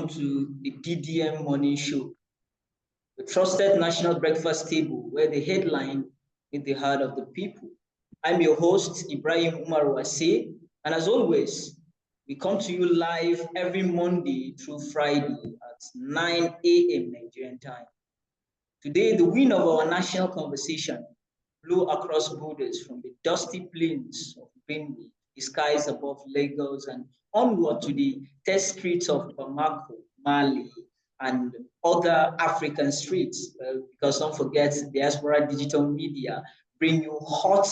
welcome to the DDM Morning Show, the trusted national breakfast table where the headline is the heart of the people. I'm your host, Ibrahim Umar Wase, and as always, we come to you live every Monday through Friday at 9 a.m. Nigerian time. Today, the wind of our national conversation blew across borders from the dusty plains of Benue, the skies above Lagos, and onward to the test streets of Bamako, Mali, and other African streets. Because don't forget, diaspora digital media bring you hot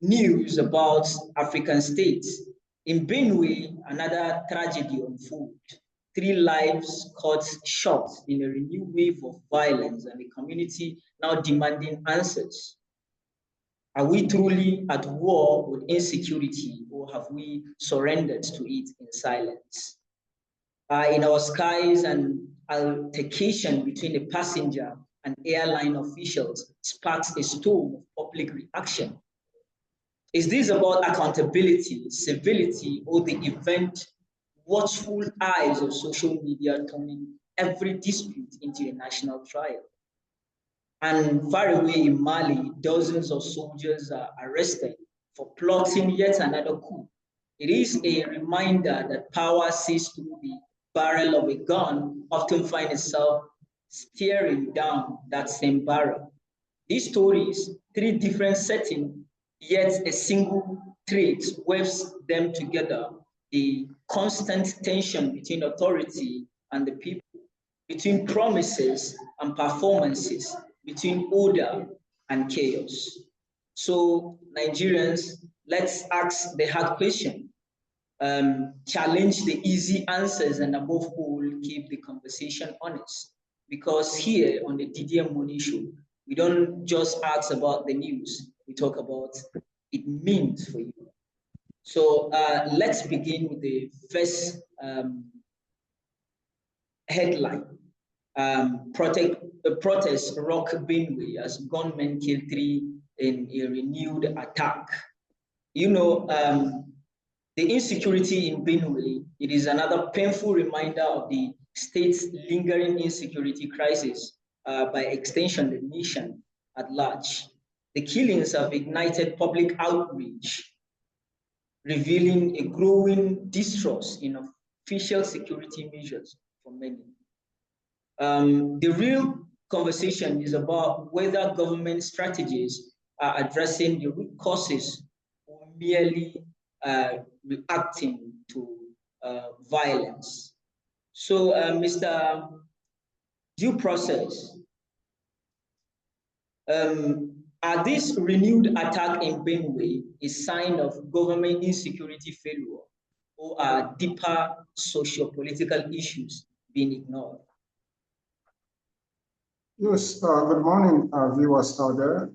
news about African states. In Benue, another tragedy unfolded. 3 lives cut short in a renewed wave of violence, and the community now demanding answers. Are we truly at war with insecurity, or have we surrendered to it in silence? In our skies, an altercation between a passenger and airline officials sparks a storm of public reaction. Is this about accountability, civility, or the event watchful eyes of social media turning every dispute into a national trial? And far away in Mali, dozens of soldiers are arrested for plotting yet another coup. It is a reminder that power sees through the barrel of a gun often finds itself staring down that same barrel. These stories, 3 different settings, yet a single trait weaves them together: the constant tension between authority and the people, between promises and performances, between order and chaos. So Nigerians, let's ask the hard question, challenge the easy answers, and above all, keep the conversation honest. Because here on the DDM Morning Show, we don't just ask about the news, we talk about it means for you. So let's begin with the first headline. Protests rock Benue as gunmen kill 3 in a renewed attack. You know, the insecurity in Benue, it is another painful reminder of the state's lingering insecurity crisis, by extension, the nation at large. The killings have ignited public outrage, revealing a growing distrust in official security measures for many. The real conversation is about whether government strategies are addressing the root causes or merely reacting to violence. So, Mr. Due Process, are this renewed attack in Benue a sign of government insecurity failure, or are deeper socio-political issues being ignored? Yes, good morning, viewers out there.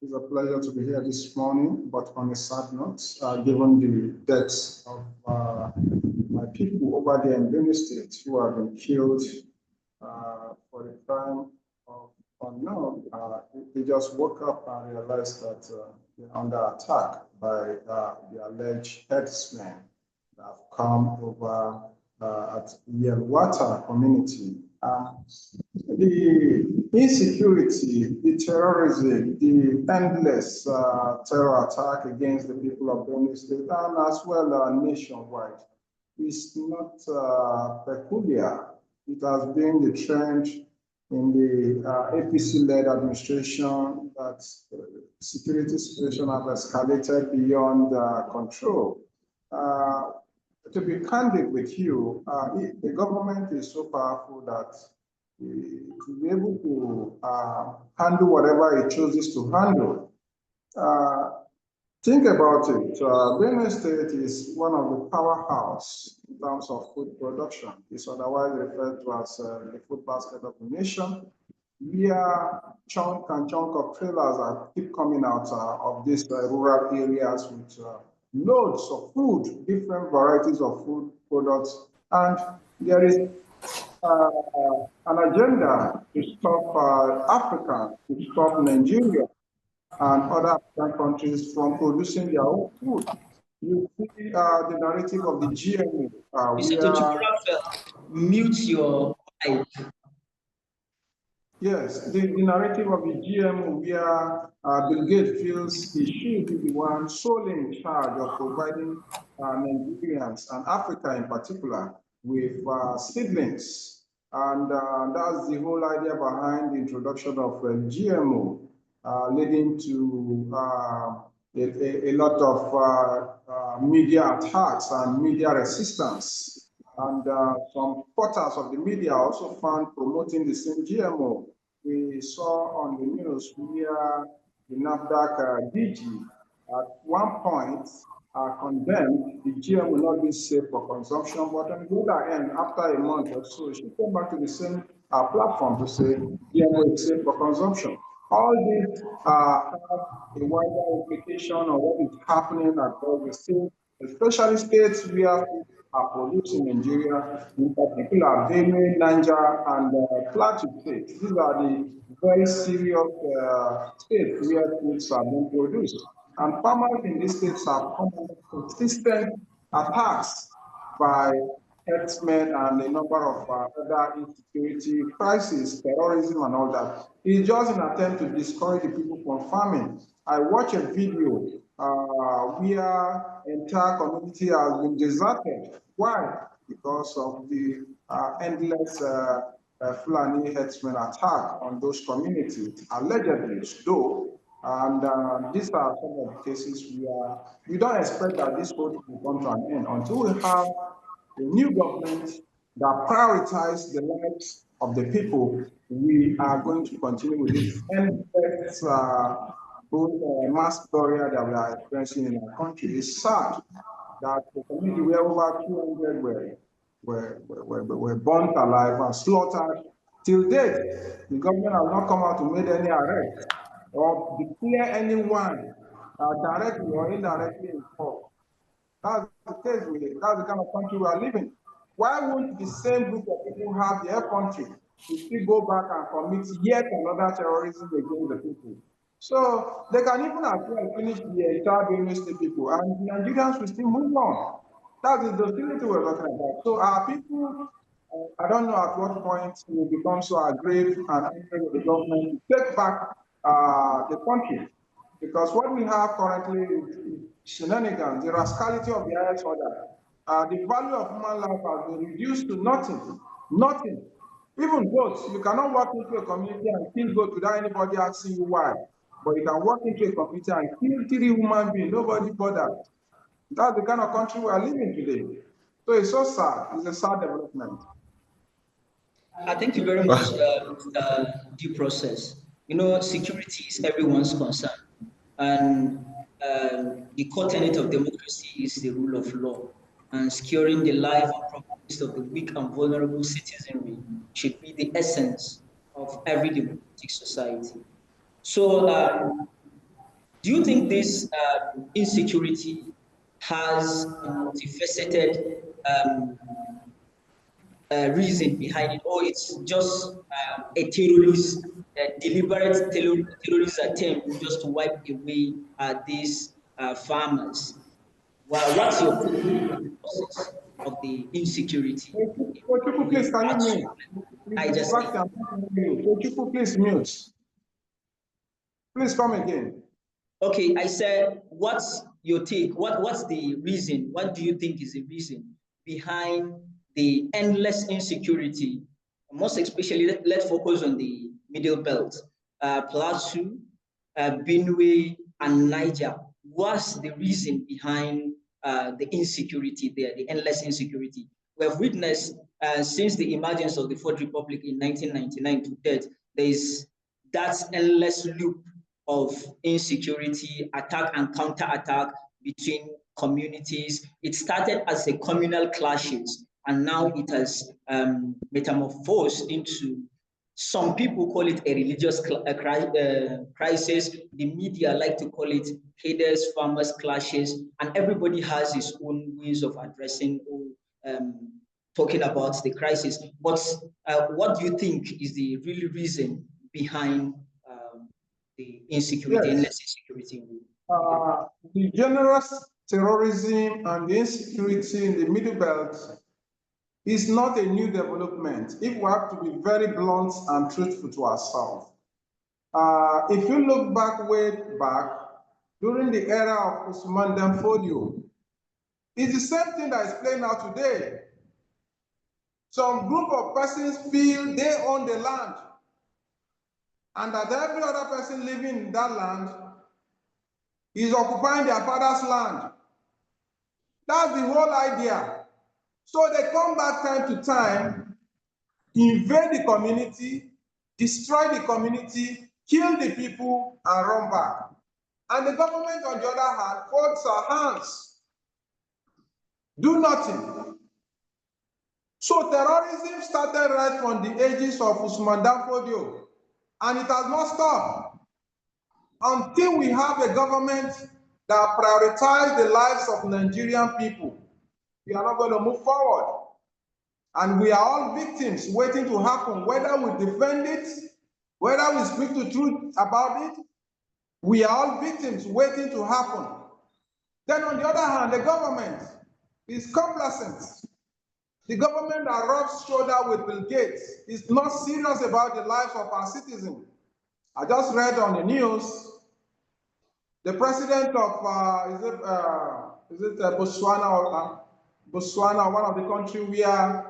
It's a pleasure to be here this morning, but on a sad note, given the deaths of my people over there in Benue State who have been killed for the crime of unknown. They just woke up and realized that they're under attack by the alleged herdsmen that have come over at Yelwata community. The insecurity, the terrorism, the endless terror attack against the people of Benue State and as well nationwide is not peculiar. It has been the trend in the APC-led administration that security situation have escalated beyond control. To be candid with you, the government is so powerful that to be able to handle whatever it chooses to handle. Think about it. Benue State is one of the powerhouse in terms of food production. It's otherwise referred to as the food basket of the nation. Where chunk of trailers keep coming out of these rural areas with loads of food, different varieties of food products, and there is an agenda to stop Africa, to stop Nigeria and other African countries from producing their own food. You see the narrative of the GMO. Mute your mic. Yes, the narrative of the GMO where Bill Gates feels he should be the one solely in charge of providing Nigerians and Africa in particular with seedlings. And that's the whole idea behind the introduction of GMO, leading to a lot of media attacks and media resistance. And some portals of the media also found promoting the same GMO. We saw on the news where the NAFDAC DG at one point condemned the GM will not be safe for consumption, but on the other end, after a month or so, she came back to the same platform to say GMO is safe for consumption. All these have a wider implication on what is happening across the state, especially states where are produced in Nigeria, in particular Benue, Niger, and Plateau states. These are the very serious states where foods are being produced. And farmers in these states have come under consistent attacks by herdsmen and a number of other insecurity crises, terrorism, and all that. It's just an attempt to discourage the people from farming. I watched a video where entire community has been deserted. Why? Because of the endless Fulani herdsmen attack on those communities, allegedly, though. And these are some of the cases where we don't expect that this whole thing will come to an end until we have a new government that prioritizes the lives of the people. We are going to continue with this endless mass burial that we are experiencing in our country. It's sad that the community where over 200 were burnt alive and slaughtered. Till date, the government has not come out to make any arrest or declare anyone directly or indirectly involved. That's the case that's the kind of country we are living. Why won't the same group of people have their country to still go back and commit yet another terrorism against the people? So they can even as well finish the entire Benue State people, and the Nigerians will still move on. That is the hostility we're talking about. So our people, I don't know at what point will become so aggrieved and angry with the government to take back the country. Because what we have currently is shenanigans, the rascality of the highest order. The value of human life has been reduced to nothing. Nothing. Even goats, you cannot walk into a community and kill goats without anybody asking you why. But you can walk into a community and kill 3 human beings, nobody bothered. That's the kind of country we are living today. So it's so sad. It's a sad development. Thank you very much, due process. You know, security is everyone's concern. And the core tenet of democracy is the rule of law. And securing the life and properties of the weak and vulnerable citizenry should be the essence of every democratic society. So, do you think this insecurity has a multifaceted reason behind it, or it's just a deliberate terrorist attempt just to wipe away these farmers? Well, what's your process of the insecurity? Please, can you mute? Please mute. Please come again. Okay, I said, what's your take? What's the reason? What do you think is the reason behind the endless insecurity? Most especially, let's focus on the middle belt, Plateau, Benue, and Niger. What's the reason behind the insecurity there, the endless insecurity? We have witnessed since the emergence of the Fourth Republic in 1999 to date, there is that endless loop of insecurity, attack and counter-attack between communities. It started as a communal clashes, and now it has metamorphosed into, some people call it a religious crisis. The media like to call it herders, farmers clashes, and everybody has his own ways of addressing or talking about the crisis. But what do you think is the real reason behind the insecurity, endless insecurity? The general terrorism and the insecurity in the Middle Belt is not a new development, if we have to be very blunt and truthful to ourselves. If you look back, way back, during the era of Usman Dan Fodio, it's the same thing that is playing out today. Some group of persons feel they own the land, and that every other person living in that land is occupying their father's land. That's the whole idea. So they come back time to time, invade the community, destroy the community, kill the people, and run back. And the government, on the other hand, folds our hands, do nothing. So terrorism started right from the ages of Usman Dan Fodio, and it has not stopped until we have a government that prioritizes the lives of Nigerian people. We are not going to move forward. And we are all victims waiting to happen, whether we defend it, whether we speak the truth about it, we are all victims waiting to happen. Then on the other hand, the government is complacent. The government that rubs shoulder with Bill Gates is not serious about the lives of our citizens. I just read on the news, the president of, Botswana, or Botswana, one of the countries where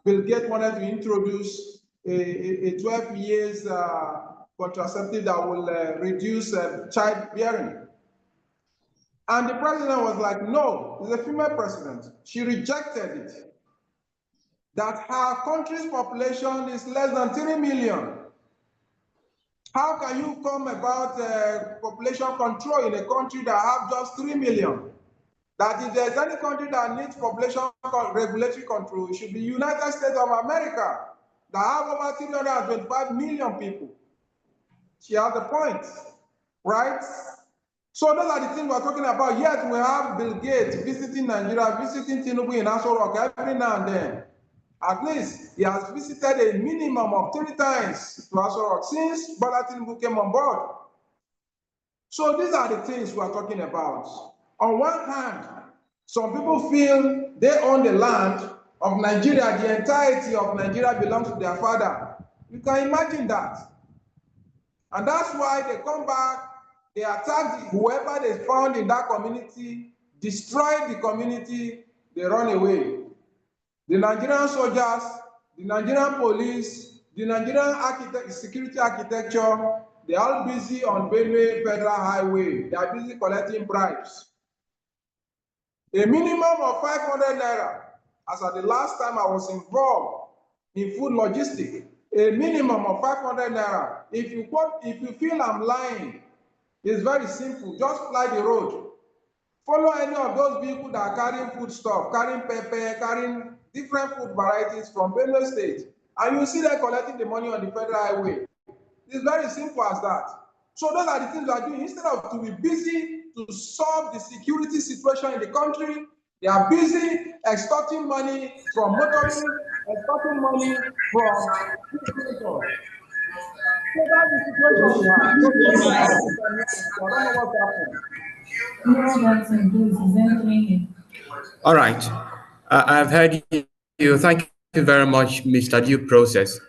Bill Gates wanted to introduce a 12 years contraceptive that will reduce childbearing. And the president was like, no, it's a female president. She rejected it. That her country's population is less than 3 million. How can you come about population control in a country that have just 3 million? That if there's any country that needs population regulatory control, it should be United States of America, that have over 325 million people. She has a point, right? So those are the things we're talking about. Yet we have Bill Gates visiting Nigeria, visiting Tinubu in Aso Rock every now and then. At least he has visited a minimum of 3 times to Aso Rock since Bola Tinubu came on board. So these are the things we are talking about. On one hand, some people feel they own the land of Nigeria, the entirety of Nigeria belongs to their father. You can imagine that. And that's why they come back, they attack whoever they found in that community, destroy the community, they run away. The Nigerian soldiers, the Nigerian police, the Nigerian security architecture, they are all busy on Benue Federal Highway. They are busy collecting bribes. A minimum of 500 naira, as at the last time I was involved in food logistics, a minimum of 500 naira. If you feel I'm lying, it's very simple. Just fly the road. Follow any of those vehicles that are carrying food stuff, carrying pepper, carrying different food varieties from Benue State, and you see them collecting the money on the federal highway. It's very simple as that. So those are the things we are doing. Instead of to be busy to solve the security situation in the country, they are busy extorting money from motorists, extorting money from people. So that's the situation we have. So I don't know what's happening. All right. I've heard you. Thank you very much, Mr. Due Process.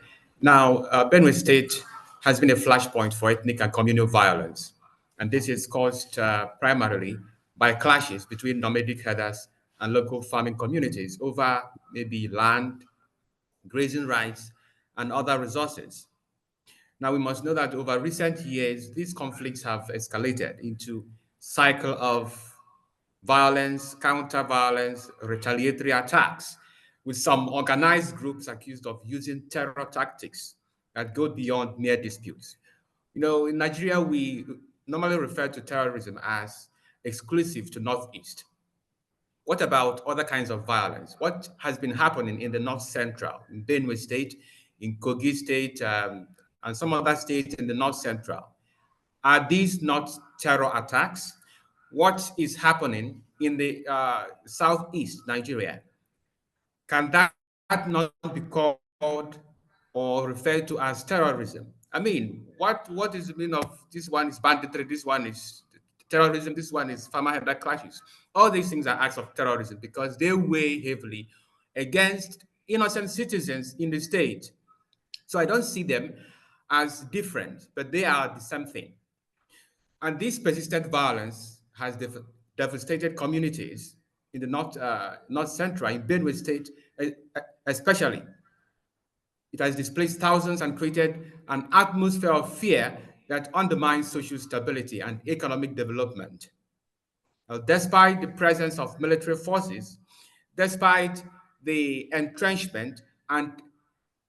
Now, Benue State has been a flashpoint for ethnic and communal violence, and this is caused primarily by clashes between nomadic herders and local farming communities over maybe land, grazing rights, and other resources. Now, we must know that over recent years, these conflicts have escalated into cycle of violence, counter-violence, retaliatory attacks, with some organized groups accused of using terror tactics that go beyond mere disputes. You know, in Nigeria, we normally refer to terrorism as exclusive to Northeast. What about other kinds of violence? What has been happening in the North Central, in Benue State, in Kogi State, and some other states in the North Central? Are these not terror attacks? What is happening in the Southeast Nigeria? Can that not be called or referred to as terrorism? I mean, what is the meaning of this one is banditry, this one is terrorism. This one is farmer-herder clashes. All these things are acts of terrorism because they weigh heavily against innocent citizens in the state. So I don't see them as different, but they are the same thing. And this persistent violence has devastated communities in the north central, in Benue State, especially. It has displaced thousands and created an atmosphere of fear that undermines social stability and economic development. Despite the presence of military forces, despite the entrenchment and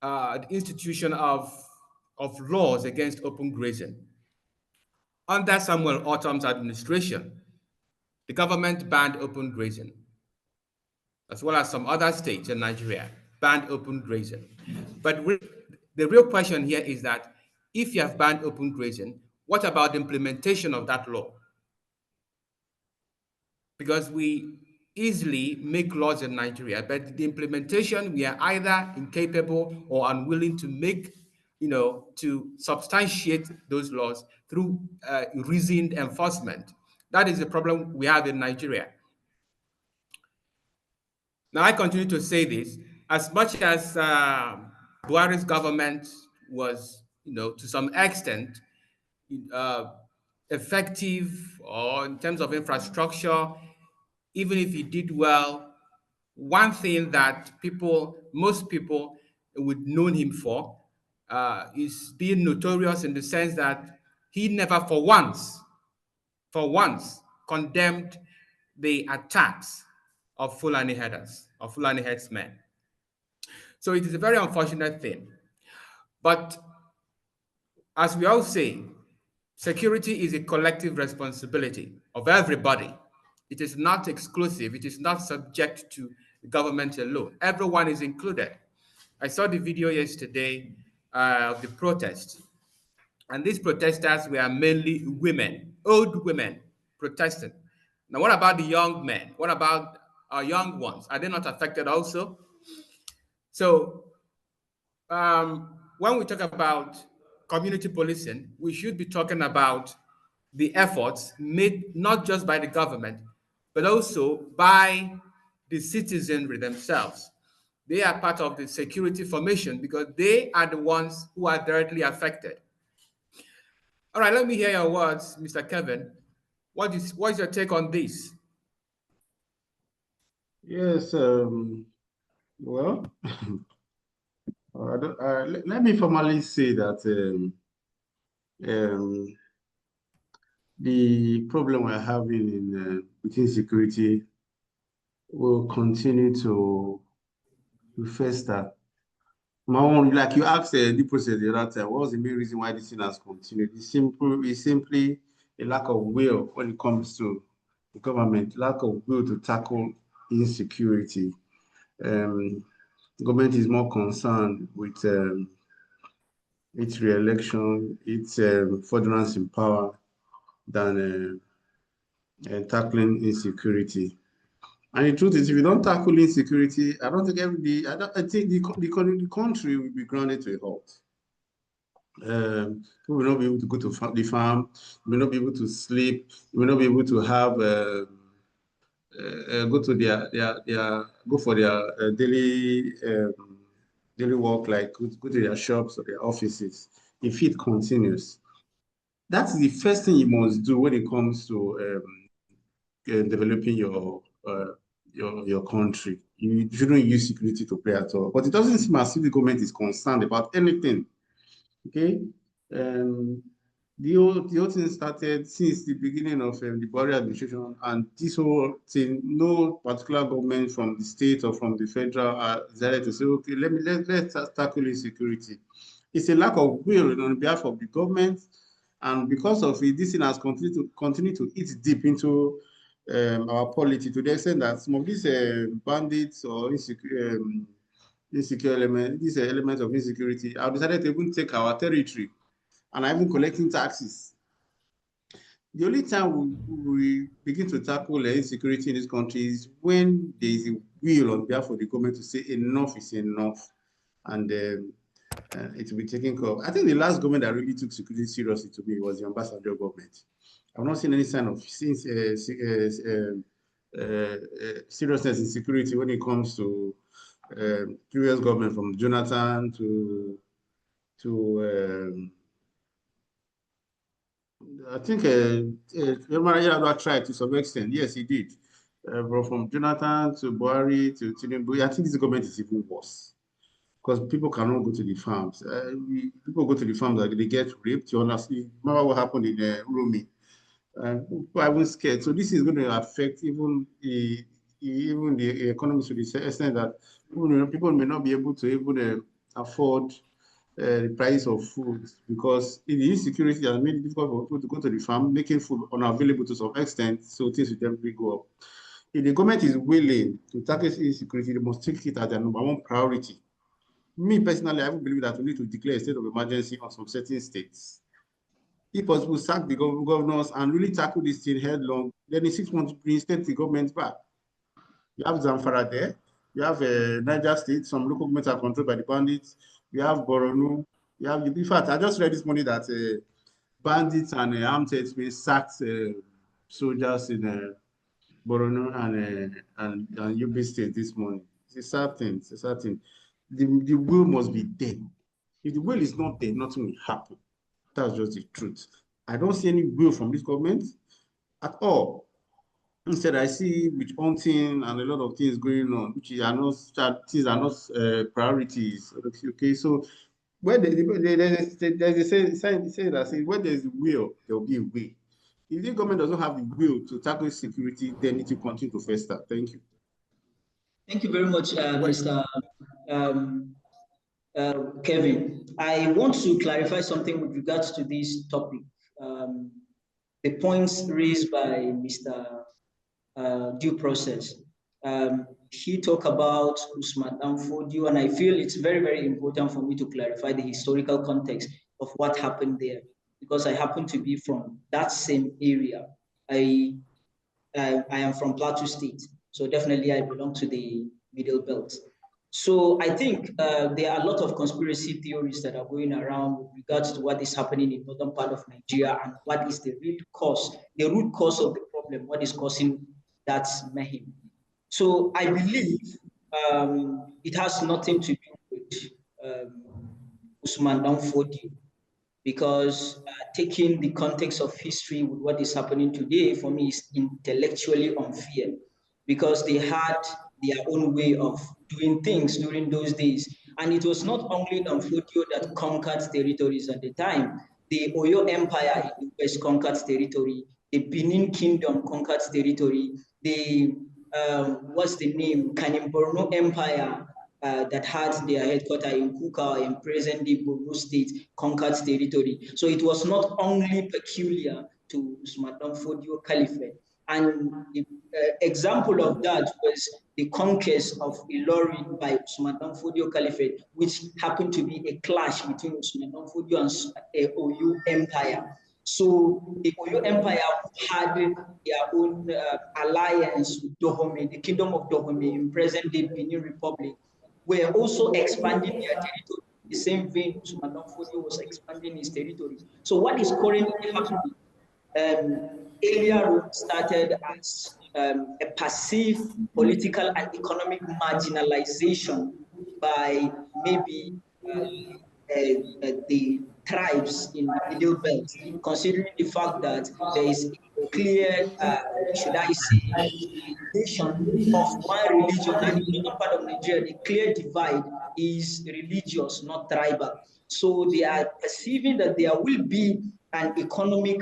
the institution of laws against open grazing, under Samuel Autumn's administration, the government banned open grazing, as well as some other states in Nigeria banned open grazing. But the real question here is that if you have banned open grazing, what about the implementation of that law? Because we easily make laws in Nigeria, but the implementation, we are either incapable or unwilling to make, to substantiate those laws through reasoned enforcement. That is the problem we have in Nigeria. Now, I continue to say this, as much as Buhari's government was, to some extent, effective or in terms of infrastructure, even if he did well, one thing that most people would know him for is being notorious in the sense that he never for once condemned the attacks of Fulani herders, of Fulani herdsmen. So it is a very unfortunate thing. But as we all say, security is a collective responsibility of everybody. It is not exclusive. It is not subject to the government alone. Everyone is included. I saw the video yesterday of the protest. And these protesters were mainly women, old women protesting. Now, what about the young men? What about our young ones? Are they not affected also? So when we talk about community policing, we should be talking about the efforts made not just by the government, but also by the citizenry themselves. They are part of the security formation because they are the ones who are directly affected. All right, let me hear your words, Mr. Kevin. What is your take on this? Yes, well, let me formally say that the problem we're having with insecurity will continue to fester. My own, like you asked the process the other time, what was the main reason why this thing has continued? It's simply a lack of will when it comes to the government, lack of will to tackle insecurity. Government is more concerned with its re-election, its furtherance in power than tackling insecurity. And the truth is, if you don't tackle insecurity, I think the country will be grounded to a halt. People will not be able to go to the farm, will not be able to sleep, will not be able to have go for their daily work, like go to their shops or their offices. If it continues, that's the first thing you must do when it comes to developing your country. You shouldn't use security to play at all. But it doesn't seem as if the government is concerned about anything. Okay, the whole thing started since the beginning of the Buhari administration, and this whole thing, no particular government from the state or from the federal decided to say, okay, let's tackle insecurity. It's a lack of will on behalf of the government, and because of it, this thing has continued to eat deep into our polity, to the extent that some of these bandits or insecure elements, these elements of insecurity, have decided to even take our territory and are even collecting taxes. The only time we begin to tackle insecurity in this country is when there is a will on behalf of the government to say enough is enough, and it will be taken care of. I think the last government that really took security seriously to me was the ambassador government. I've not seen any sign of seriousness in security when it comes to previous government, from Jonathan to I think Yar'Adua tried to some extent. Yes, he did. But from Jonathan to Buhari to Tinubu, I think this government is even worse because people cannot go to the farms. People go to the farms, like, they get raped. You honestly remember what happened in Rumi? People are even scared. So this is going to affect even the economy to the extent that people may not be able to even afford the price of food, because the insecurity has made it difficult for people to go to the farm, making food unavailable to some extent, so things will definitely go up. If the government is willing to tackle insecurity, they must take it as their #1 priority. Me personally, I even believe that we need to declare a state of emergency on some certain states. If possible, sack the governors and really tackle this thing headlong, then in 6 months, reinstate the government back. You have Zamfara there, you have Niger State, some local governments are controlled by the bandits, you have Borno, you have, in fact, I just read this morning that bandits and armed herdsmen sacked soldiers in Borno and Yobe State this morning. It's a sad thing. It's a sad thing. The will must be there. If the will is not there, nothing will happen. That's just the truth. I don't see any will from this government at all. Instead, I see witch hunting and a lot of things going on, which are not priorities. Okay, so where there's a saying that says, where there's a will, there will be a way. If the government doesn't have the will to tackle security, then it will continue to fester. Thank you. Thank you very much, Mr. Kevin. I want to clarify something with regards to this topic. The points raised by Mr. Due process. He talked about Usman Danfodio, and I feel it's very, very important for me to clarify the historical context of what happened there, because I happen to be from that same area. I am from Plateau State, so definitely I belong to the Middle Belt. So I think there are a lot of conspiracy theories that are going around with regards to what is happening in northern part of Nigeria and what is the root cause of the problem, what is causing that mayhem. So I believe it has nothing to do with Usman Danfodio, because taking the context of history with what is happening today, for me, is intellectually unfair, because they had their own way of doing things during those days. And it was not only Danfodio that conquered territories at the time. The Oyo Empire in the West conquered territory. The Benin Kingdom conquered territory. The, what's the name? Borno Empire that had their headquarters in Coup in present-day Borno State conquered territory. So it was not only peculiar to Usman Danfodio Caliphate. And the example of that was the conquest of Ilorin by Usman Danfodio Caliphate, which happened to be a clash between Usman Danfodio and Oyo Empire. So the Oyo Empire had their own alliance with Dahomey, the Kingdom of Dahomey in present-day Benin Republic, were also expanding their territory. The same vein, Usman Danfodio was expanding his territory. So what is currently happening? Earlier started as a passive political and economic marginalization by maybe the tribes in the Middle Belt, considering the fact that there is a clear, should I say, nation of one religion, and in the northern part of Nigeria, the clear divide is religious, not tribal. So they are perceiving that there will be an economic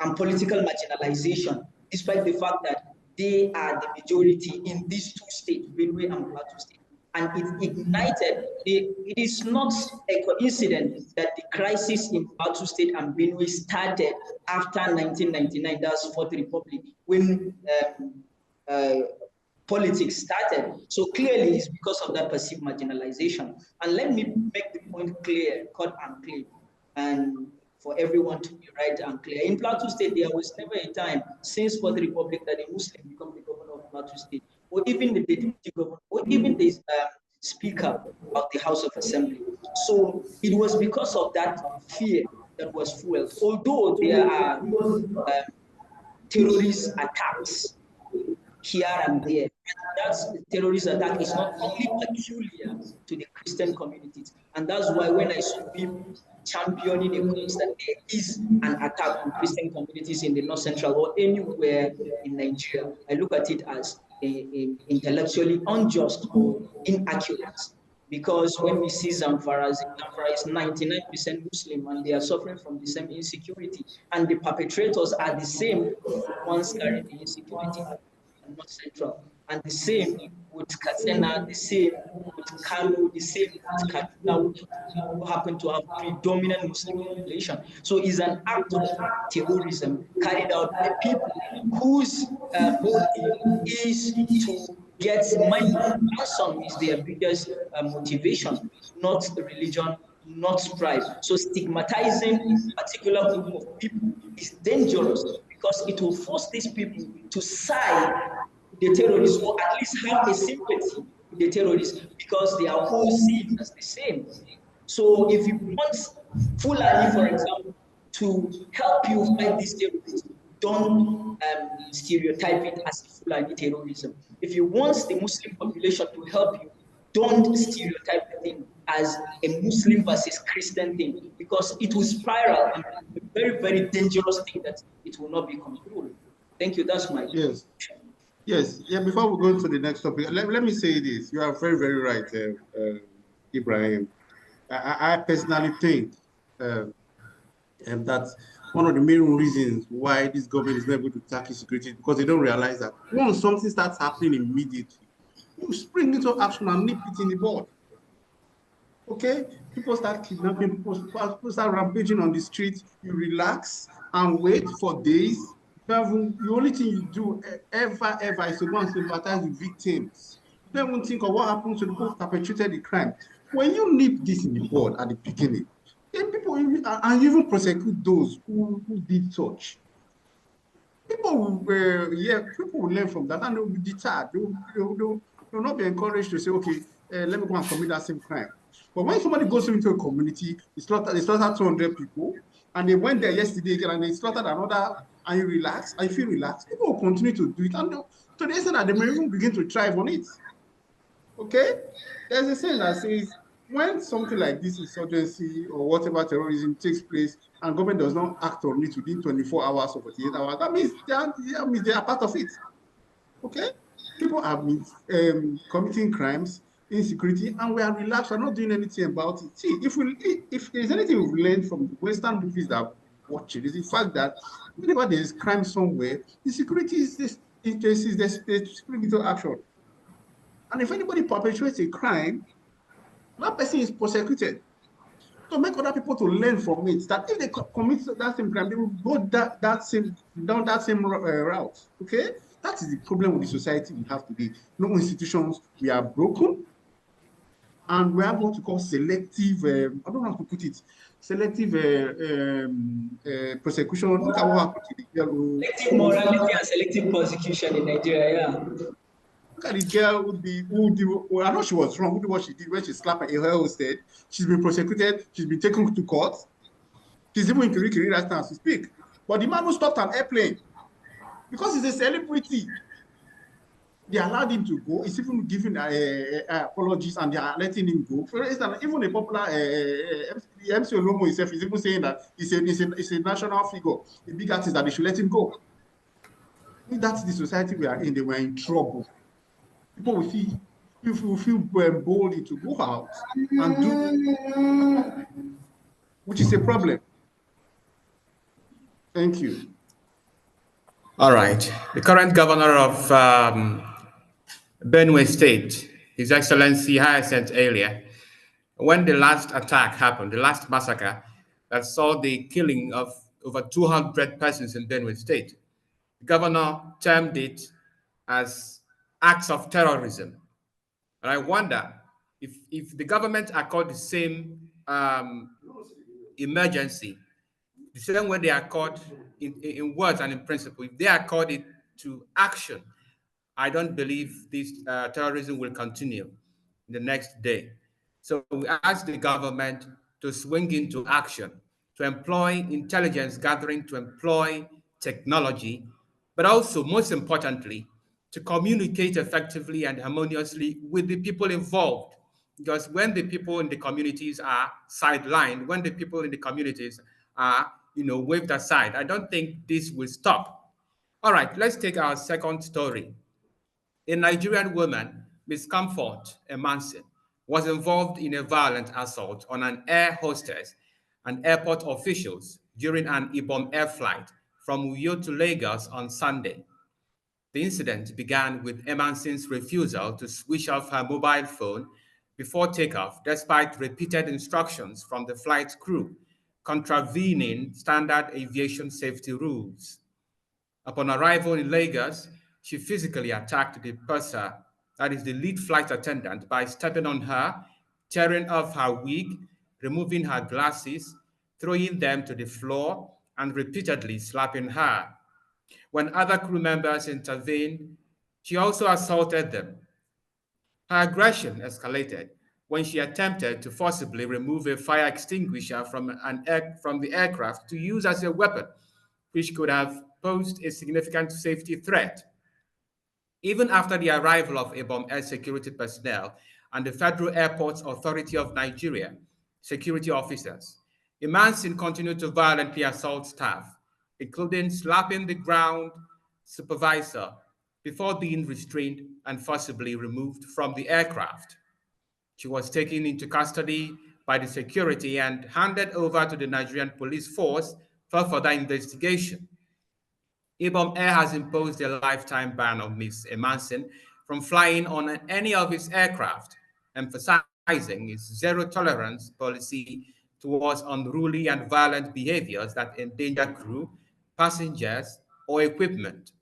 and political marginalization, despite the fact that they are the majority in these two states, Benue and Plateau State. And it ignited, it is not a coincidence that the crisis in Plateau State and Benue started after 1999, that's Fourth Republic, when politics started. So clearly it's because of that perceived marginalization. And let me make the point clear, cut and clear, and for everyone to be right and clear. In Plateau State, there was never a time since Fourth Republic that a Muslim become the governor of Plateau State, or even the deputy governor, or even the speaker of the House of Assembly. So it was because of that fear that was fueled. Although there are terrorist attacks here and there, and that terrorist attack is not only peculiar to the Christian communities. And that's why when I saw people championing a cause that there is an attack on Christian communities in the North Central or anywhere in Nigeria, I look at it as intellectually unjust or inaccurate. Because when we see Zamfara is 99% Muslim and they are suffering from the same insecurity, and the perpetrators are the same ones carrying the insecurity and North Central. And the same with Katsina, the same with Kano, the same with Kaduna, who happen to have predominant Muslim population. So it's an act of terrorism carried out by people whose motive is to get money. Ransom is their biggest motivation, not religion, not strife. So stigmatizing a particular group of people is dangerous because it will force these people to side with the terrorists or at least have a sympathy with the terrorists because they are all seen as the same. So if you want Fulani, for example, to help you fight these terrorists, don't stereotype it as Fulani terrorism. If you want the Muslim population to help you, don't stereotype the thing as a Muslim versus Christian thing, because it will spiral and be a very, very dangerous thing that it will not be controlled. Thank you. That's my Yes. Yes. Yeah. Before we go to the next topic, let me say this. You are very, very right, Ibrahim. I personally think that one of the main reasons why this government is not able to tackle security is because they don't realize that once something starts happening immediately, you spring into action and nip it in the bud. Okay? People start kidnapping, people start rampaging on the streets. You relax and wait for days. The only thing you do ever is to go and sympathize with victims. You don't even think of what happens to the people who perpetrated the crime. When you nip this in the bud at the beginning, then people, and you even prosecute those who did such. People will learn from that and they will be deterred. They will not be encouraged to say, okay, let me go and commit that same crime. But when somebody goes into a community, they slaughtered 200 people, and they went there yesterday again and they slaughtered another, and you relax, and you feel relaxed, people will continue to do it, and to the extent that they may even begin to thrive on it. Okay? There's a saying that says, when something like this insurgency or whatever terrorism takes place and government does not act on it within 24 hours or 48 hours, that means they are part of it. Okay? People have been committing crimes, insecurity, and we are relaxed. We're not doing anything about it. See, if there's anything we've learned from the Western movies that we're watching, is the fact that whenever there is crime somewhere, the security is spring into action. And if anybody perpetrates a crime, that person is prosecuted. So make other people to learn from it, that if they commit that same crime, they will go down that same route. Okay? That is the problem with the society we have today. No institutions, we are broken, and we have what we call selective, I don't know how to put it, selective prosecution. Look at what happened to the girl. selective morality and selective prosecution in Nigeria, yeah. Look at the girl I know she was wrong, who did what she did when she slapped her hair hosted. She's been prosecuted, she's been taken to court. She's even in Kirikiri right now to speak. But the man who stopped an airplane, because he's a celebrity, they allowed him to go. He's even giving apologies and they are letting him go. For instance, even a popular MC Olomo himself is even saying that he's a national figure, a big artist, that they should let him go. If that's the society we are in, they were in trouble. People will feel bold to go out and do, which is a problem. Thank you. All right. The current governor of Benue State, His Excellency Hyacinth Alia, when the last attack happened, the last massacre that saw the killing of over 200 persons in Benue State, the governor termed it as acts of terrorism. And I wonder if the government accord the same emergency, the same way they accord in words and in principle, if they accord it to action, I don't believe this terrorism will continue in the next day. So we ask the government to swing into action to employ intelligence gathering, to employ technology, but also, most importantly, to communicate effectively and harmoniously with the people involved. Because when the people in the communities are sidelined, when the people in the communities are, waved aside, I don't think this will stop. All right, let's take our second story. A Nigerian woman, Miss Comfort Emanson, was involved in a violent assault on an air hostess and airport officials during an Ibom Air flight from Uyo to Lagos on Sunday. The incident began with Emanson's refusal to switch off her mobile phone before takeoff, despite repeated instructions from the flight crew, contravening standard aviation safety rules. Upon arrival in Lagos, she physically attacked the purser, that is the lead flight attendant, by stepping on her, tearing off her wig, removing her glasses, throwing them to the floor, and repeatedly slapping her. When other crew members intervened, she also assaulted them. Her aggression escalated when she attempted to forcibly remove a fire extinguisher from the aircraft to use as a weapon, which could have posed a significant safety threat. Even after the arrival of Ibom Air security personnel and the Federal Airports Authority of Nigeria security officers, Emanson continued to violently assault staff, including slapping the ground supervisor before being restrained and forcibly removed from the aircraft. She was taken into custody by the security and handed over to the Nigerian police force for further investigation. Ibom Air has imposed a lifetime ban on Ms. Emanson from flying on any of its aircraft, emphasizing its zero tolerance policy towards unruly and violent behaviors that endanger crew, passengers, or equipment.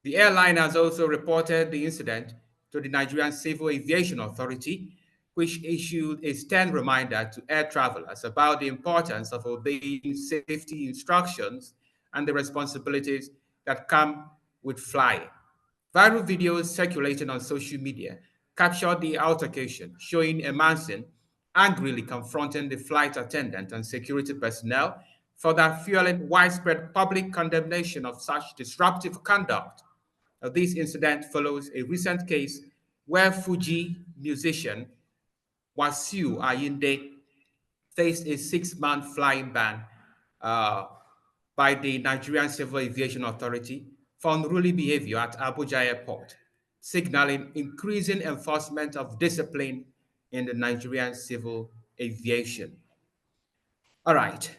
The airline has also reported the incident to the Nigerian Civil Aviation Authority, which issued a stern reminder to air travelers about the importance of obeying safety instructions and the responsibilities that come with flying. Viral videos circulating on social media captured the altercation, showing Emanson angrily confronting the flight attendant and security personnel, further fueling widespread public condemnation of such disruptive conduct. This incident follows a recent case where Fuji musician Wasiu Ayinde faced a 6-month flying ban uh, by the Nigerian Civil Aviation Authority for unruly behavior at Abuja Airport, signaling increasing enforcement of discipline in the Nigerian civil aviation. All right.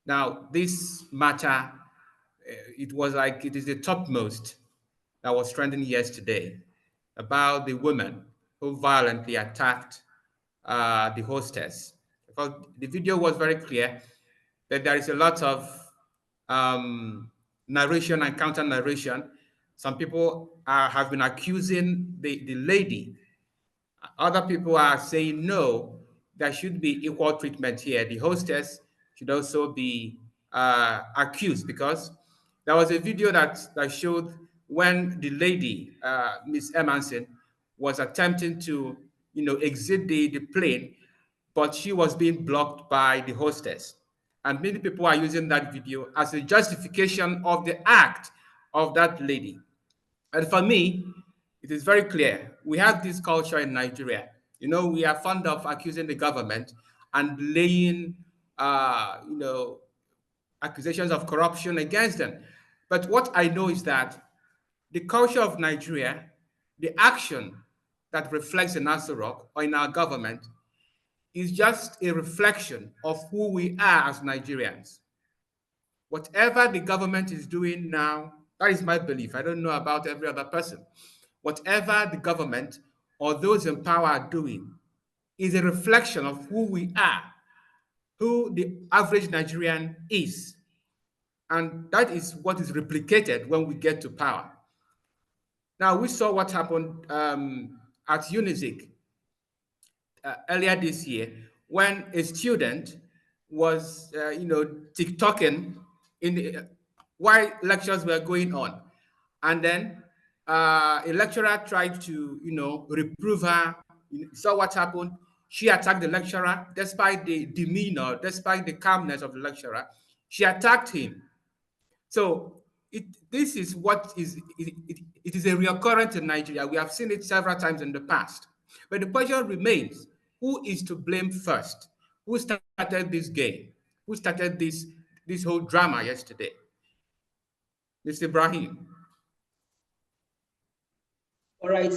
Now, this matter, it was like it is the topmost that was trending yesterday about the woman who violently attacked the hostess. Because the video was very clear that there is a lot of narration and counter narration. Some people have been accusing the lady. Other people are saying no, there should be equal treatment here. The hostess should also be accused, because there was a video that showed when the lady, Miss Emanson, was attempting to, exit the plane, but she was being blocked by the hostess. And many people are using that video as a justification of the act of that lady. And for me, it is very clear. We have this culture in Nigeria. We are fond of accusing the government and laying, accusations of corruption against them. But what I know is that the culture of Nigeria, the action that reflects in Aso Rock or in our government, is just a reflection of who we are as Nigerians. Whatever the government is doing now, that is my belief. I don't know about every other person. Whatever the government or those in power are doing is a reflection of who we are, who the average Nigerian is. And that is what is replicated when we get to power. Now, we saw what happened at UNIZIC earlier this year when a student was, TikToking while lectures were going on. And then a lecturer tried to, reprove her. You saw what happened. She attacked the lecturer despite the demeanor, despite the calmness of the lecturer. She attacked him. So this is what it is a recurrent in Nigeria. We have seen it several times in the past. But the question remains, who is to blame first? Who started this game? Who started this whole drama yesterday? Mr. Ibrahim. All right.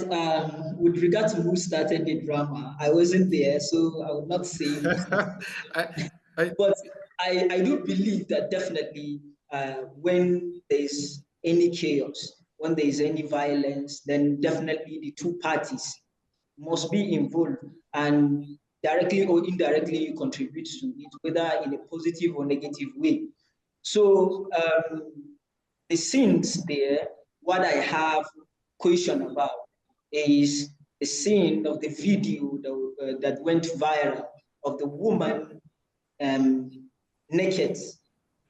With regard to who started the drama, I wasn't there, so I would not say who started. But I do believe that definitely when there's any chaos, when there's any violence, then definitely the two parties must be involved, and directly or indirectly you contribute to it, whether in a positive or negative way. So the scenes there, what I have question about is the scene of the video that went viral of the woman um, naked.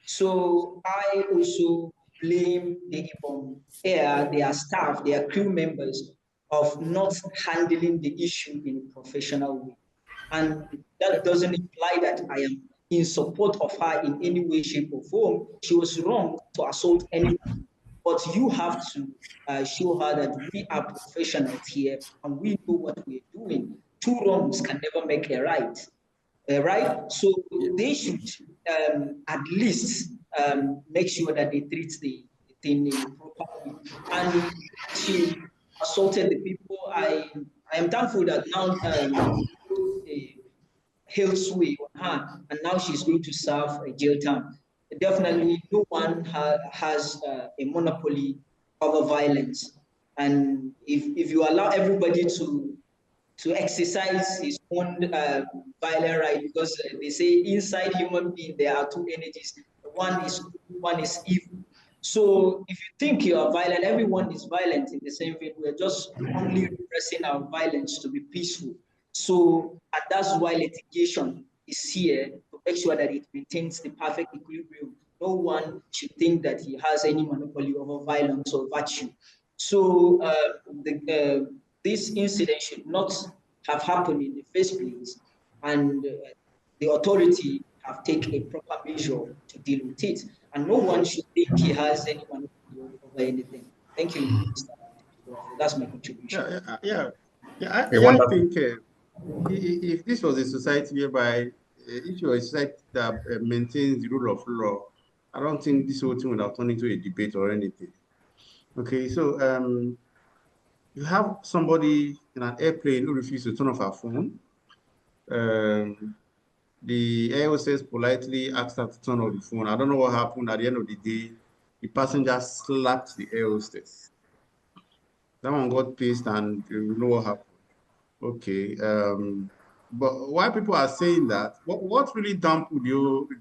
So I also blame the Ibom Air, their staff, their crew members, of not handling the issue in a professional way. And that doesn't imply that I am in support of her in any way, shape, or form. She was wrong to assault anyone, but you have to show her that we are professionals here and we know what we're doing. Two wrongs can never make a right. Right? So they should at least make sure that they treat the thing in a proper way. And she assaulted the people. I am thankful that now a health sway on her, and now she's going to serve a jail term. Definitely, no one has a monopoly over violence. And if you allow everybody to exercise his own violent right, because they say inside human being there are two energies. One is good, one is evil. So if you think you are violent, everyone is violent in the same way. We're just only repressing our violence to be peaceful. So and that's why litigation is here to make sure that it maintains the perfect equilibrium. No one should think that he has any monopoly over violence or virtue. So this incident should not have happened in the first place, and the authority have taken a proper measure to deal with it. And no one should think he has any monopoly over anything. Thank you, Mr. That's my contribution. I think if this was a society whereby if you're a society that maintains the rule of law, I don't think this whole thing would have turned into a debate or anything. Okay, so you have somebody in an airplane who refuses to turn off her phone. The air hostess politely asked her to turn off the phone. I don't know what happened. At the end of the day, the passenger slapped the air hostess. That one got pissed, and you know what happened. Okay. But why people are saying that, what really dampened the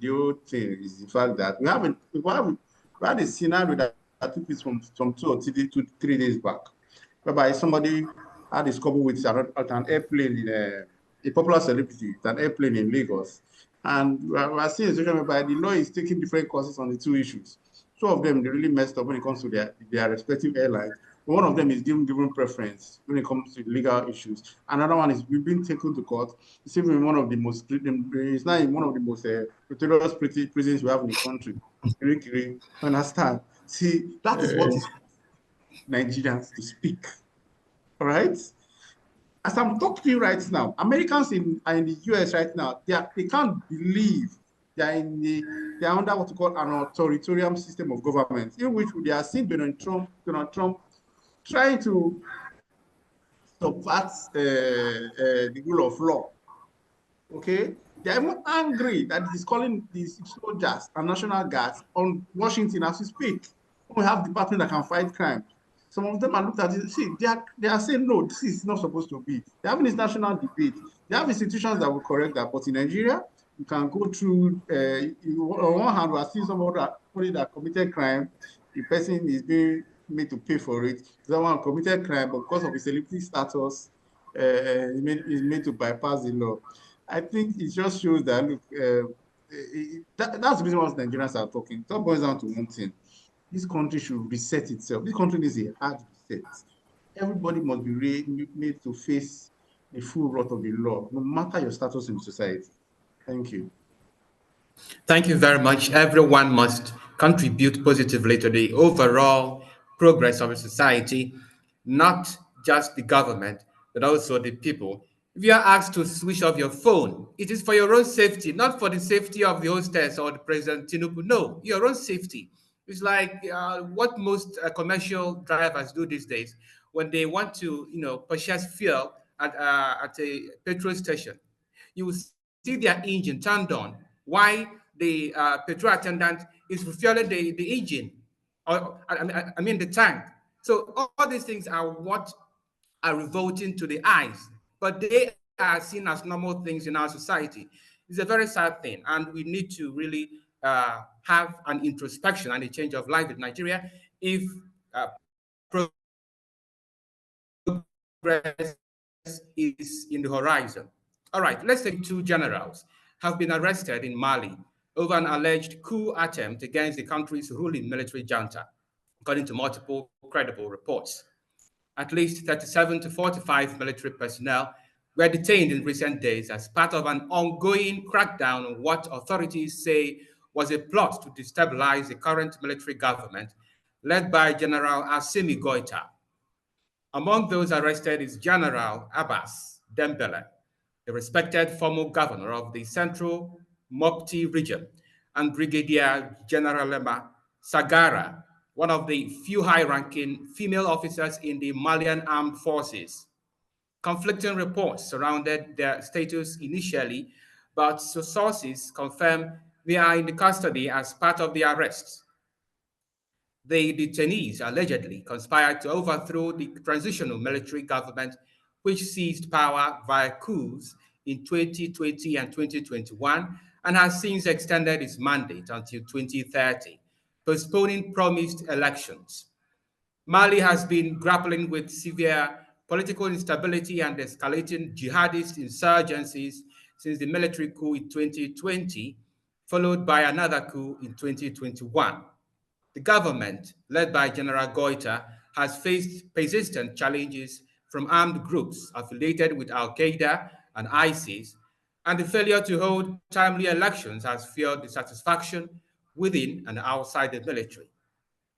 whole thing is the fact that we had a scenario that took place from 3 days back, whereby somebody had a scuffle with an airplane in a popular celebrity, an airplane in Lagos. And we are seeing a situation whereby the law is taking different courses on the two issues. Two of them, they really messed up when it comes to their respective airlines. One of them is given preference when it comes to legal issues. Another one is we've been taken to court. It's even one of the most, it's not in one of the most notorious prisons we have in the country. You understand? See, that is what is Nigerians to speak. All right? As I'm talking to you right now, Americans are in the US right now. They can't believe they are under what we call an authoritarian system of government, in which they are seeing Donald Trump trying to subvert the rule of law. Okay, they are even angry that it is calling these soldiers and national guards on Washington as we speak. We have department that can fight crime. Some of them are looked at it. See, they are saying no, this is not supposed to be. They're having this national debate. They have institutions that will correct that, but in Nigeria, you can go through. On one hand, we are seeing somebody that committed crime. The person is being made to pay for it. Someone committed crime, but because of his celebrity status, is made to bypass the law. I think it just shows that look, that's the reason why Nigerians are talking. It all boils down to one thing. This country should reset itself. This country needs a hard reset. Everybody must be made to face the full wrath of the law, no matter your status in society. Thank you. Thank you very much. Everyone must contribute positively to the overall progress of a society, not just the government, but also the people. If you are asked to switch off your phone, it is for your own safety, not for the safety of the hostess or the President Tinubu. No, your own safety. It's like what most commercial drivers do these days when they want to, purchase fuel at a petrol station. You will see their engine turned on. Why the petrol attendant is refueling the engine, or I mean the tank. So all these things are what are revolting to the eyes, but they are seen as normal things in our society. It's a very sad thing, and we need to really have an introspection and a change of life in Nigeria if progress is in the horizon. All right, let's say two generals have been arrested in Mali over an alleged coup attempt against the country's ruling military junta, according to multiple credible reports. At least 37 to 45 military personnel were detained in recent days as part of an ongoing crackdown on what authorities say was a plot to destabilize the current military government led by General Assimi Goita. Among those arrested is General Abbas Dembele, a respected former governor of the Central Mopti region, and Brigadier General Lema Sagara, one of the few high-ranking female officers in the Malian armed forces. Conflicting reports surrounded their status initially, but sources confirm they are in the custody as part of the arrests. The detainees allegedly conspired to overthrow the transitional military government, which seized power via coups in 2020 and 2021 and has since extended its mandate until 2030, postponing promised elections. Mali has been grappling with severe political instability and escalating jihadist insurgencies since the military coup in 2020, followed by another coup in 2021. The government, led by General Goita, has faced persistent challenges from armed groups affiliated with Al Qaeda and ISIS, and the failure to hold timely elections has fueled dissatisfaction within and outside the military.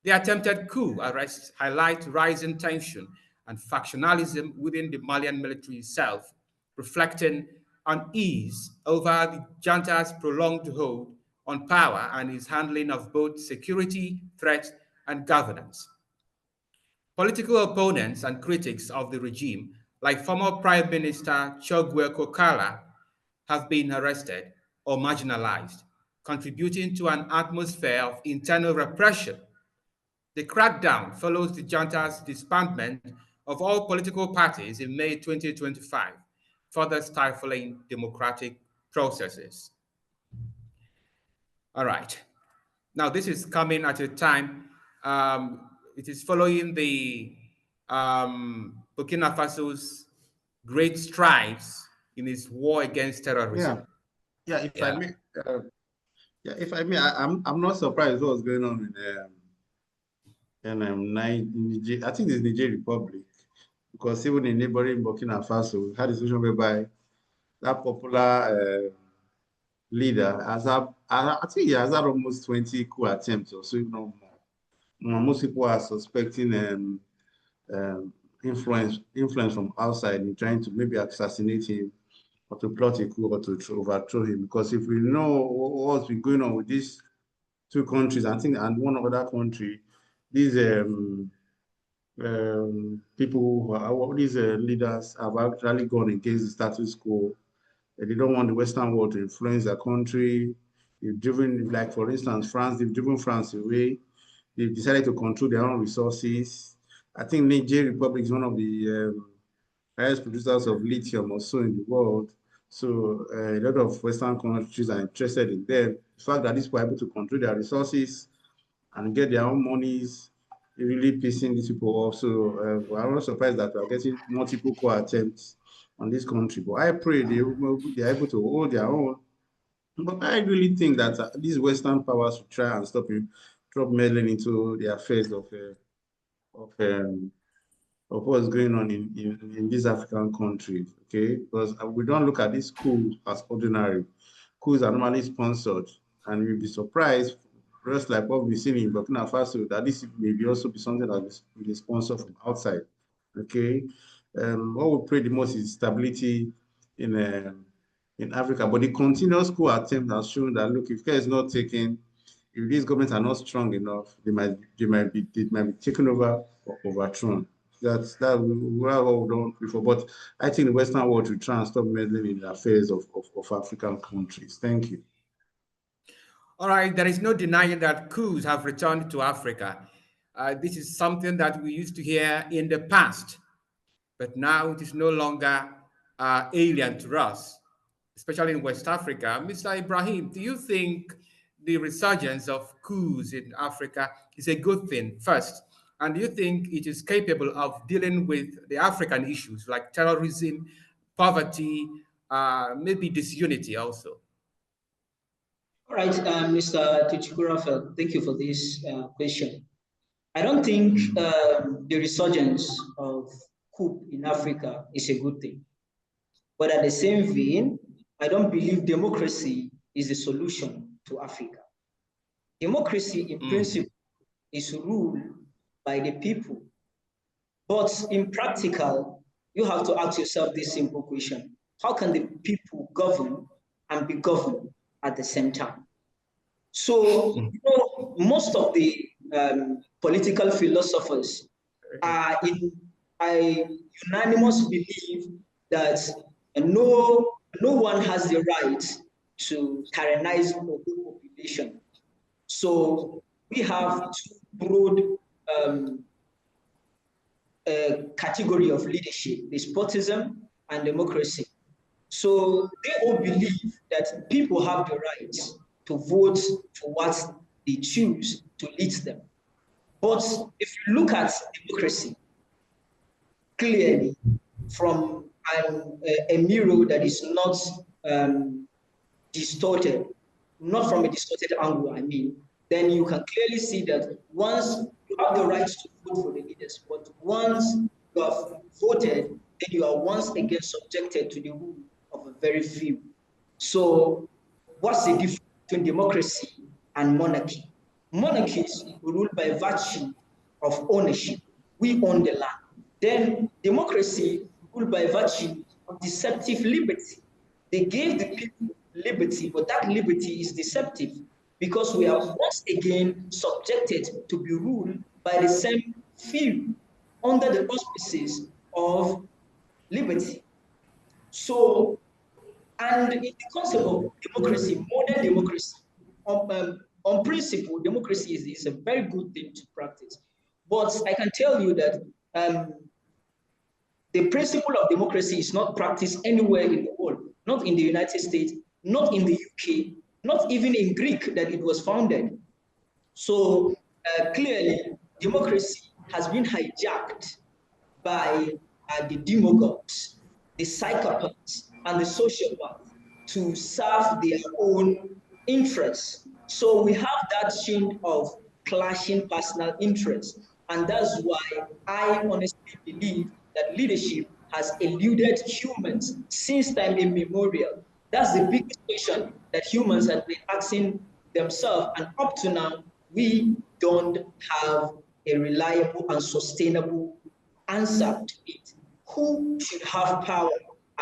The attempted coup arrests highlight rising tension and factionalism within the Malian military itself, reflecting unease over the junta's prolonged hold on power and its handling of both security threats and governance. Political opponents and critics of the regime, like former Prime Minister Chogwe Kokala, have been arrested or marginalized, contributing to an atmosphere of internal repression. The crackdown follows the junta's disbandment of all political parties in May 2025, further stifling democratic processes. All right. Now, this is coming at a time, it is following the Burkina Faso's great strides in its war against terrorism. Yeah. If I may, I'm not surprised what's going on in Niger. I think it's Niger Republic, because even in neighboring Burkina Faso, we had a situation whereby that popular leader I think he has had almost 20 coup attempts or so, if not more. Most people are suspecting influence from outside in trying to maybe assassinate him or to plot a coup or to overthrow him. Because if we know what's been going on with these two countries, I think, and one other country, these people, these leaders have actually gone against the status quo. They don't want the Western world to influence their country. They've driven, like for instance, France, they've driven France away. They've decided to control their own resources. I think Niger Republic is one of the highest producers of lithium also in the world. So a lot of Western countries are interested in them. The fact that these people are able to control their resources and get their own monies, really pissing these people off. So I'm not surprised that we're getting multiple coup attempts on this country. But I pray they're able to hold their own. But I really think that these Western powers should try and stop meddling into the affairs of of what's going on in these African countries, okay? Because we don't look at this coup as ordinary. Coups are normally sponsored, and we'll be surprised, just like what we've seen in Burkina Faso, that this may be also be something that will be sponsored from outside, okay? What we pray the most is stability in Africa, but the continuous coup attempt has shown that, look, if care is not taken, if these governments are not strong enough, they might be taken over or overthrown. That's what we've done before. But I think the Western world should try and stop meddling in the affairs of African countries. Thank you. All right, there is no denying that coups have returned to Africa. This is something that we used to hear in the past, but now it is no longer alien to us, especially in West Africa. Mr. Ibrahim, do you think the resurgence of coups in Africa is a good thing, first? And do you think it is capable of dealing with the African issues like terrorism, poverty, maybe disunity also? All right, Mr. Tuchikurafa, thank you for this question. I don't think the resurgence of coup in Africa is a good thing. But at the same vein, I don't believe democracy is the solution to Africa. Democracy, in principle, is ruled by the people. But in practical, you have to ask yourself this simple question. How can the people govern and be governed at the same time? So, most of the political philosophers are unanimous belief that no one has the right to tyrannize the whole population. So we have two broad category of leadership: despotism and democracy. So they all believe that people have the right to vote for what they choose to lead them. But if you look at democracy clearly from a mirror that is not distorted, not from a distorted angle, I mean, then you can clearly see that once you have the right to vote for the leaders, but once you have voted, then you are once again subjected to the rule of a very few. So what's the difference between democracy and monarchy? Monarchies ruled by virtue of ownership. We own the land. Then democracy ruled by virtue of deceptive liberty. They gave the people liberty, but that liberty is deceptive because we are once again subjected to be ruled by the same few under the auspices of liberty. So, and in the concept of democracy, modern democracy, on principle, democracy is a very good thing to practice. But I can tell you that the principle of democracy is not practiced anywhere in the world, not in the United States, not in the UK, not even in Greek that it was founded. So clearly, democracy has been hijacked by the demagogues, the psychopaths, and the sociopaths to serve their own interests. So we have that chain of clashing personal interests. And that's why I honestly believe that leadership has eluded humans since time immemorial. That's the biggest question that humans have been asking themselves. And up to now, we don't have a reliable and sustainable answer to it. Who should have power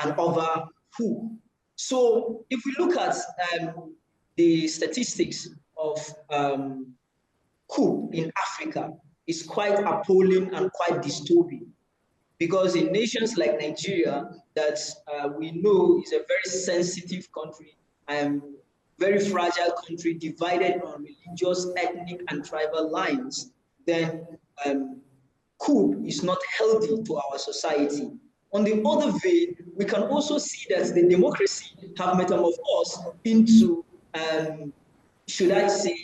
and over who? So if we look at the statistics of coup in Africa, it's quite appalling and quite disturbing. Because in nations like Nigeria, that we know is a very sensitive country and very fragile country divided on religious, ethnic, and tribal lines, then coup is not healthy to our society. On the other vein, we can also see that the democracy have metamorphosed into, should I say,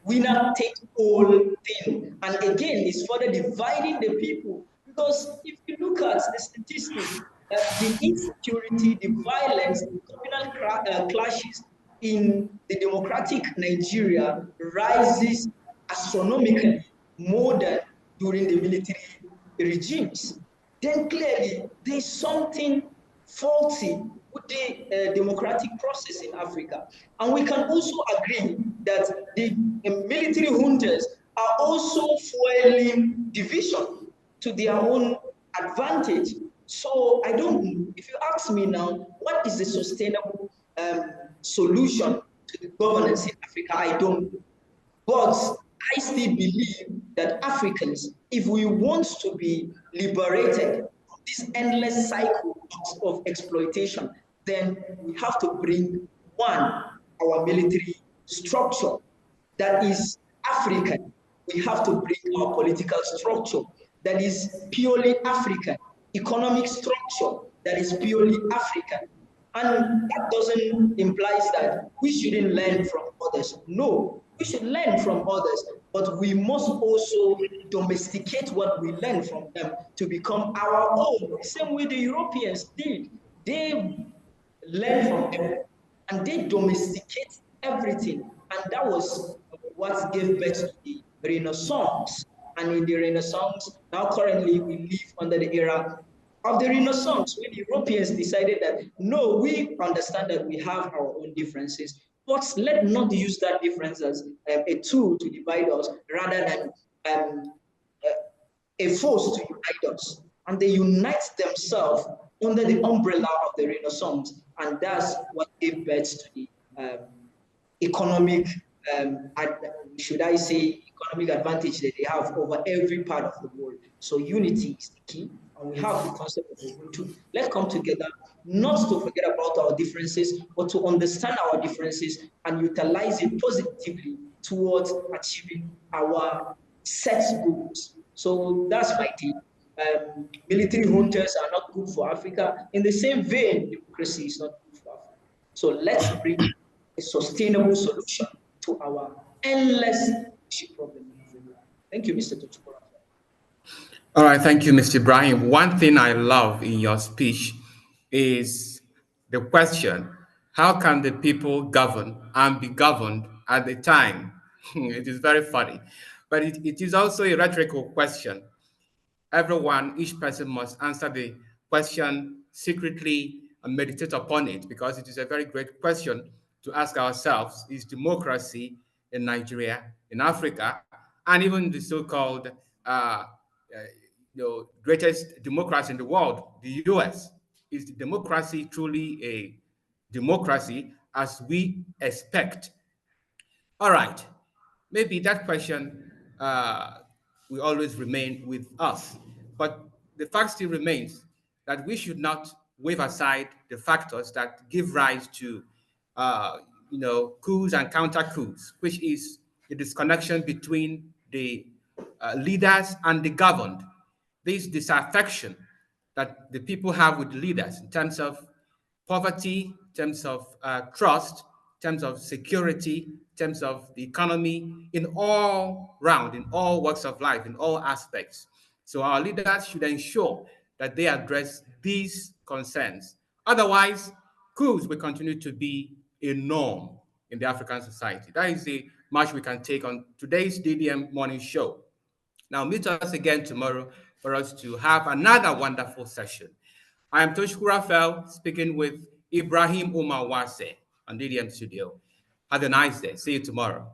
winner take all thing. And again, it's further dividing the people. Because if you look at the statistics, the insecurity, the violence, the communal clashes in the democratic Nigeria rises astronomically more than during the military regimes, then clearly there's something faulty with the democratic process in Africa. And we can also agree that the military juntas are also fueling division to their own advantage. So I don't know. If you ask me now, what is the sustainable solution to the governance in Africa? I don't know. But I still believe that Africans, if we want to be liberated from this endless cycle of exploitation, then we have to bring one, our military structure that is African. We have to bring our political structure that is purely African, economic structure that is purely African. And that doesn't imply that we shouldn't learn from others. No, we should learn from others, but we must also domesticate what we learn from them to become our own. The same way the Europeans did. They learned from them and they domesticate everything. And that was what gave birth to the Renaissance. And in the Renaissance, now currently we live under the era of the Renaissance, when the Europeans decided that, no, we understand that we have our own differences, but let not use that difference as a tool to divide us rather than a force to unite us. And they unite themselves under the umbrella of the Renaissance. And that's what gave birth to the economic, should I say, economic advantage that they have over every part of the world. So unity is the key. And we have the concept of Ubuntu. Let's come together, not to forget about our differences, but to understand our differences and utilize it positively towards achieving our set goals. So that's my take. Military juntas are not good for Africa. In the same vein, democracy is not good for Africa. So let's bring a sustainable solution to our endless problem in Africa. Thank you, Mr. Tochukura. All right, thank you, Mr. Ibrahim. One thing I love in your speech is the question, how can the people govern and be governed at the time? It is very funny, but it is also a rhetorical question. Everyone, each person must answer the question secretly and meditate upon it, because it is a very great question to ask ourselves. Is democracy in Nigeria, in Africa, and even the so-called greatest democracy in the world, the US, is the democracy truly a democracy as we expect? All right, maybe that question will always remain with us, but the fact still remains that we should not wave aside the factors that give rise to, coups and counter coups, which is the disconnection between the leaders and the governed. This disaffection that the people have with leaders in terms of poverty, in terms of trust, in terms of security, in terms of the economy, in all round, in all walks of life, in all aspects. So our leaders should ensure that they address these concerns. Otherwise, coups will continue to be a norm in the African society. That is the much we can take on today's DDM morning show. Now, meet us again tomorrow for us to have another wonderful session. I am Tosh Kurafel, speaking with Ibrahim Umar Wase on DDM Studio. Have a nice day. See you tomorrow.